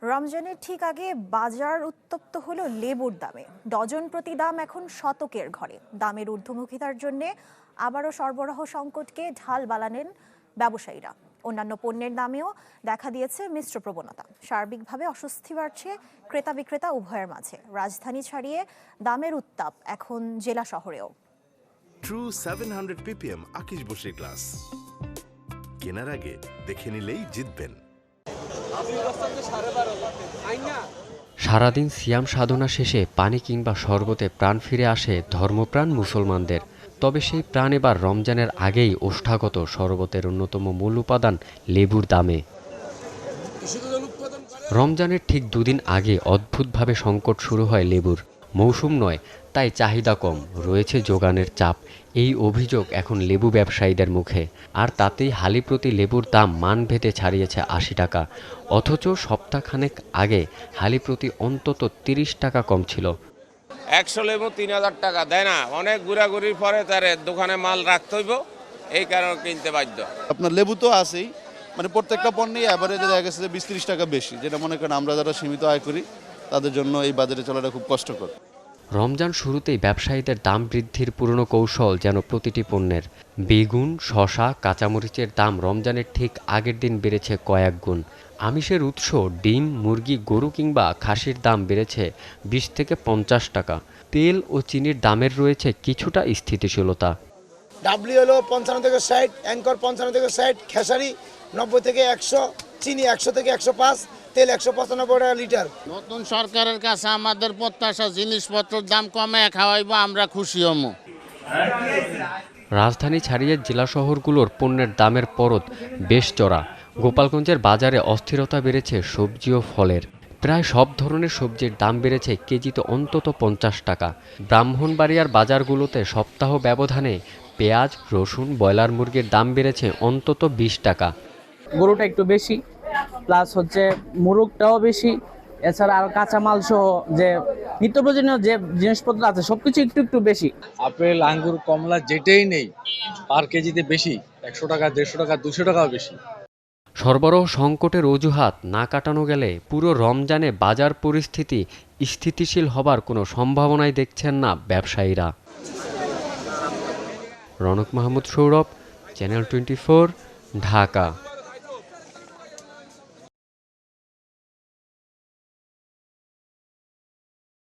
রমজানের ঠিক আগে বাজার উত্তপ্ত হলো লেবুর দামে। ডজন প্রতি দাম এখন শতকের ঘরে। দামের ঊর্ধ্বমুখিতার জন্য আবারও সরবরাহ সংকটকে ঢাল বানালেন ব্যবসায়ীরা। অন্যান্য পণ্যের দামেও দেখা দিয়েছে মিশ্র প্রবণতা। সার্বিকভাবে অস্বস্তি বাড়ছে ক্রেতা বিক্রেতা উভয়ের মাঝে। রাজধানী ছাড়িয়ে দামের উত্তাপ এখন জেলা শহরেও। ট্রু 700 ppm আকিশ বসির গ্লাস কেনার আগে দেখে নিলেই জিতবেন। সারাদিন সিয়াম সাধনা শেষে পানি কিংবা শরবতে প্রাণ ফিরে আসে ধর্মপ্রাণ মুসলমানদের। তবে সেই প্রাণ এবার রমজানের আগেই ওষ্ঠাগত শরবতের অন্যতম মূল উপাদান লেবুর দামে। রমজানের ঠিক দুদিন আগে অদ্ভুতভাবে সংকট শুরু হয় লেবুর। মৌসুম নয়, তাই চাহিদা কম, রয়েছে যোগানের চাপ। এই অভিযোগ এখন লেবু ব্যবসায়ীদের মুখে। আর তাতেই হালি প্রতি লেবুর দাম মানভেদে ছাড়িয়েছে 80 টাকা। অথচ সপ্তাহখানেক আগে হালি প্রতি অন্তত 30 টাকা কম ছিল। 100 লেবু 3000 টাকা দেয় না। অনেক ঘোরাঘুরির পরে তার দোকানে মাল রাখতে হইব, এই কারণে কিনতে বাধ্য। আপনার লেবু তো আছেই, মানে প্রত্যেকটা পণ্যেই অ্যাভারেজে দেখা গেছে যে 20-30 টাকা বেশি, যেটা মনে করেন আমরা যারা সীমিত আয় করি তাদের জন্য এই বাজারে চলাটা খুব কষ্টকর। রমজান শুরুতেই ব্যবসায়ীদের দাম বৃদ্ধির পুরনো কৌশল যেন প্রতিটি পণ্যের। বেগুন, শসা, কাঁচামরিচের দাম রমজানের ঠিক আগের দিন বেড়েছে কয়েক গুণ। আমিষের উৎস ডিম, মুরগি, গরু কিংবা খাসির দাম বেড়েছে 20 থেকে 50 টাকা। তেল ও চিনির দামের রয়েছে কিছুটা স্থিতিশীলতা। ডাবলি হলো 55 থেকে 60, অ্যাঙ্কর 55 থেকে 60, খেসারি 90 থেকে 100, চিনি 100 থেকে 105, তেল 195 টাকা লিটার। নতুন সরকারের কাছে আমাদের প্রত্যাশা জিনিসপত্রের দাম কমে খাওয়াইবো, আমরা খুশি হমু। রাজধানী ছাড়িয়ে জেলা শহরগুলোর পণ্যের দামের পরত বেশ চড়া। গোপালগঞ্জের বাজারে অস্থিরতা বেড়েছে সবজি ও ফলের। প্রায় সব ধরনের সবজির দাম বেড়েছে কেজিতে অন্তত 50 টাকা। ব্রাহ্মণবাড়িয়ার বাজারগুলোতে সপ্তাহ ব্যবধানে পেঁয়াজ, রসুন, ব্রয়লার মুরগির দাম বেড়েছে অন্তত 20 টাকা। গরুটা একটু বেশি, প্লাস হচ্ছে মুরগটাও বেশি। এছাড়া আর কাঁচামাল সহ যে নিত্য প্রয়োজনীয় যে জিনিসপত্র আছে সবকিছু একটু একটু বেশি। আপেল, আঙ্গুর, কমলা যেটাই নেই পার কেজিতে বেশি, 100 টাকা, 150 টাকা, 200 টাকাও বেশি। সরবরাহ সংকটের অজুহাত না কাটানো গেলে পুরো রমজানে বাজার পরিস্থিতি স্থিতিশীল হবার কোনো সম্ভাবনাই দেখছেন না ব্যবসায়ীরা। রনক মাহমুদ সৌরভ, চ্যানেল 24, ঢাকা।